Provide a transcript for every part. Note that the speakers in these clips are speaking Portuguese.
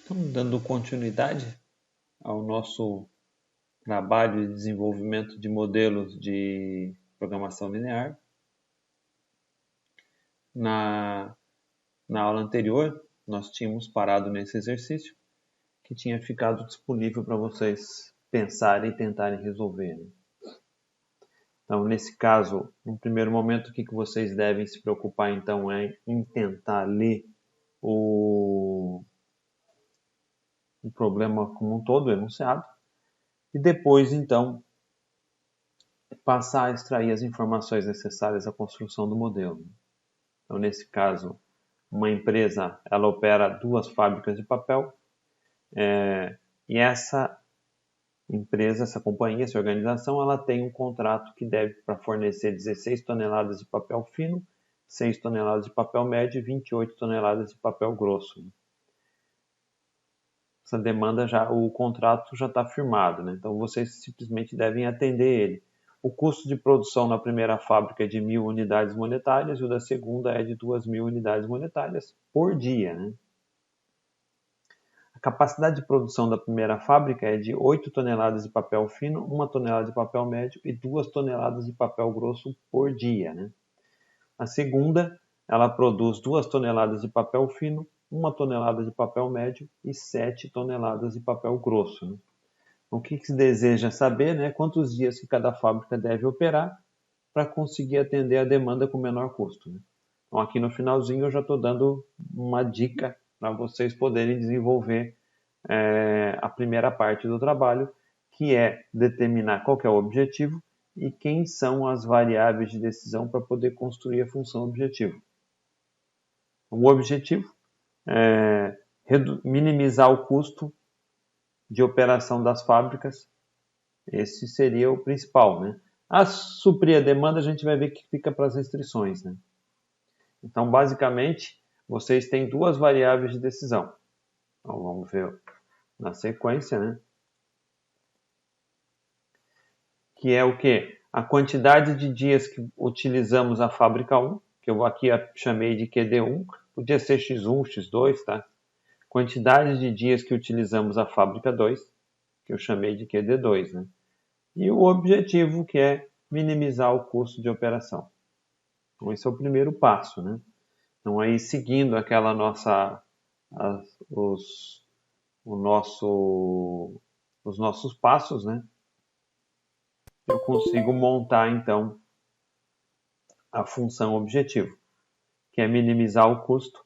Então, dando continuidade ao nosso trabalho de desenvolvimento de modelos de programação linear, na aula anterior nós tínhamos parado nesse exercício que tinha ficado disponível para vocês pensarem e tentarem resolver. Então, nesse caso, no primeiro momento, o que vocês devem se preocupar então é em tentar ler o problema como um todo, o enunciado, e depois, então, passar a extrair as informações necessárias à construção do modelo. Então, nesse caso, uma empresa ela opera 2 fábricas de papel e essa empresa, essa companhia, essa organização, ela tem um contrato que deve para fornecer 16 toneladas de papel fino, 6 toneladas de papel médio e 28 toneladas de papel grosso. Essa demanda o contrato já está firmado, né? Então vocês simplesmente devem atender ele. O custo de produção na primeira fábrica é de 1.000 unidades monetárias e o da segunda é de 2.000 unidades monetárias por dia, né? A capacidade de produção da primeira fábrica é de 8 toneladas de papel fino, 1 tonelada de papel médio e 2 toneladas de papel grosso por dia, né? A segunda, ela produz 2 toneladas de papel fino, 1 tonelada de papel médio e 7 toneladas de papel grosso, né? O que se deseja saber, né, quantos dias que cada fábrica deve operar para conseguir atender a demanda com menor custo, né? Então, aqui no finalzinho eu já estou dando uma dica para vocês poderem desenvolver a primeira parte do trabalho, que é determinar qual que é o objetivo e quem são as variáveis de decisão para poder construir a função objetivo. O objetivo é minimizar o custo de operação das fábricas. Esse seria o principal, né? A suprir a demanda, a gente vai ver que fica para as restrições, né? Então, basicamente, vocês têm 2 variáveis de decisão. Então, vamos ver na sequência, né? Que é o quê? A quantidade de dias que utilizamos a fábrica 1, que eu aqui chamei de QD1, podia ser X1, X2, tá? Quantidade de dias que utilizamos a fábrica 2, que eu chamei de QD2, né? E o objetivo, que é minimizar o custo de operação. Então, esse é o primeiro passo, né? Então, aí, seguindo aquela nossa, os nossos passos, né? Eu consigo montar, então, a função objetivo, que é minimizar o custo,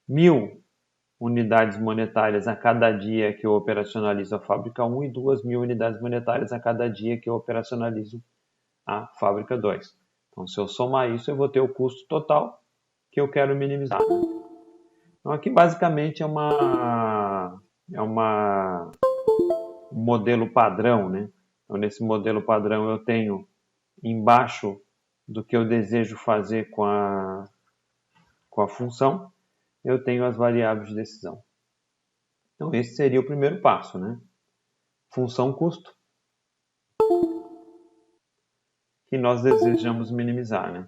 1.000 unidades monetárias a cada dia que eu operacionalizo a fábrica 1 e 2.000 unidades monetárias a cada dia que eu operacionalizo a fábrica 2. Então, se eu somar isso, eu vou ter o custo total que eu quero minimizar. Então, aqui basicamente é um modelo padrão, né? Então, nesse modelo padrão eu tenho embaixo do que eu desejo fazer com a função, eu tenho as variáveis de decisão. Então, esse seria o primeiro passo, né? Função custo, que nós desejamos minimizar, né?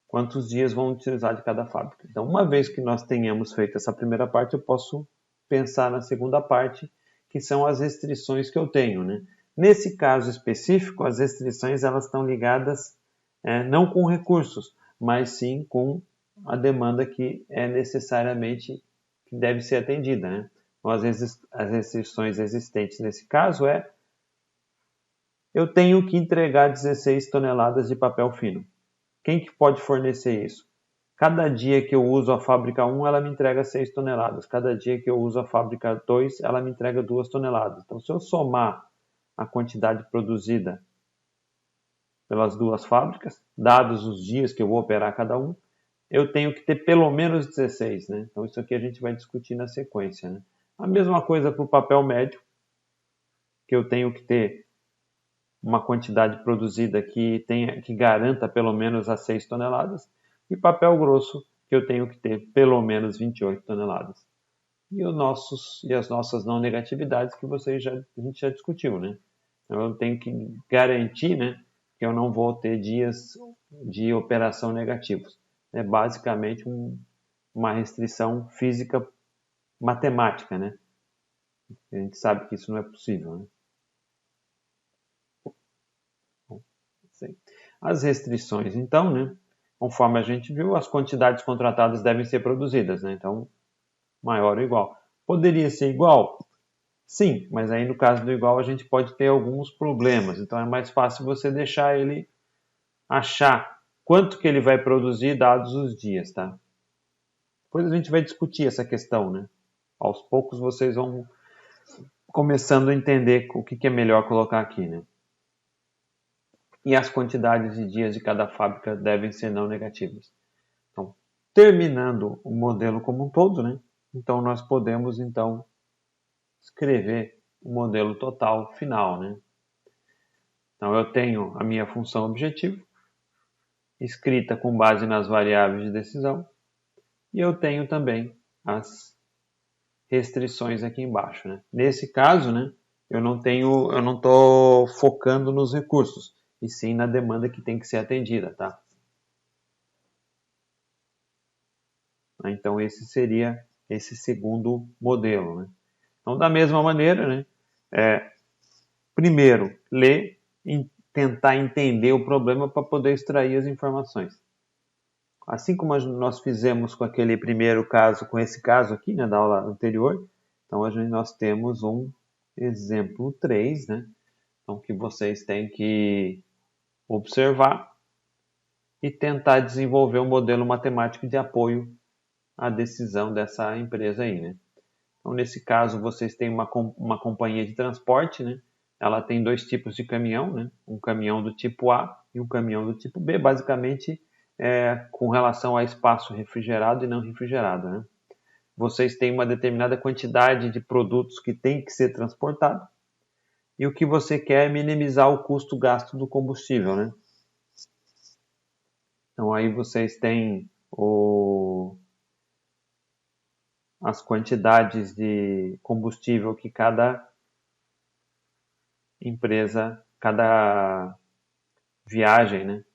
Quantos dias vão utilizar de cada fábrica. Então, uma vez que nós tenhamos feito essa primeira parte, eu posso pensar na segunda parte, que são as restrições que eu tenho, né? Nesse caso específico, as restrições elas estão ligadas não com recursos, mas sim com a demanda que é necessariamente que deve ser atendida, né? Então, as restrições existentes nesse caso eu tenho que entregar 16 toneladas de papel fino. Quem que pode fornecer isso? Cada dia que eu uso a fábrica 1, ela me entrega 6 toneladas. Cada dia que eu uso a fábrica 2, ela me entrega 2 toneladas. Então, se eu somar a quantidade produzida pelas 2 fábricas, dados os dias que eu vou operar cada um, eu tenho que ter pelo menos 16, né? Então, isso aqui a gente vai discutir na sequência, né? A mesma coisa para o papel médio, que eu tenho que ter uma quantidade produzida que garanta pelo menos as 6 toneladas, e papel grosso, que eu tenho que ter pelo menos 28 toneladas. E as nossas não negatividades que a gente já discutiu, né? Então, eu tenho que garantir, né, que eu não vou ter dias de operação negativos. É basicamente uma restrição física matemática, né? A gente sabe que isso não é possível, né? Sim. As restrições, então, né? Conforme a gente viu, as quantidades contratadas devem ser produzidas, né? Então, maior ou igual. Poderia ser igual? Sim, mas aí no caso do igual a gente pode ter alguns problemas. Então é mais fácil você deixar ele achar quanto que ele vai produzir dados os dias, tá? Depois a gente vai discutir essa questão, né? Aos poucos vocês vão começando a entender o que é melhor colocar aqui, né? E as quantidades de dias de cada fábrica devem ser não negativas. Então, terminando o modelo como um todo, né? Então nós podemos então escrever o modelo total final, né? Então eu tenho a minha função objetivo, escrita com base nas variáveis de decisão, e eu tenho também as restrições aqui embaixo, né? Nesse caso, né, eu não estou focando nos recursos, e sim na demanda que tem que ser atendida, tá? Então esse seria esse segundo modelo, né? Então da mesma maneira, né, primeiro ler e tentar entender o problema para poder extrair as informações. Assim como nós fizemos com aquele primeiro caso, com esse caso aqui, né, da aula anterior, então nós temos um exemplo 3, né? Então que vocês têm que observar e tentar desenvolver um modelo matemático de apoio à decisão dessa empresa aí, né? Então nesse caso vocês têm uma companhia de transporte, né? Ela tem dois tipos de caminhão, né? Um caminhão do tipo A e um caminhão do tipo B, basicamente com relação a espaço refrigerado e não refrigerado, né? Vocês têm uma determinada quantidade de produtos que tem que ser transportado e o que você quer é minimizar o custo gasto do combustível, né? Então aí vocês têm as quantidades de combustível que cada empresa, cada viagem, né,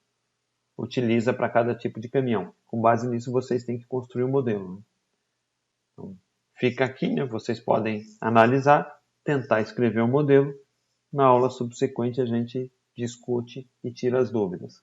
utiliza para cada tipo de caminhão. Com base nisso, vocês têm que construir um modelo, né? Então, fica aqui, né, vocês podem analisar, tentar escrever um modelo. Na aula subsequente, a gente discute e tira as dúvidas.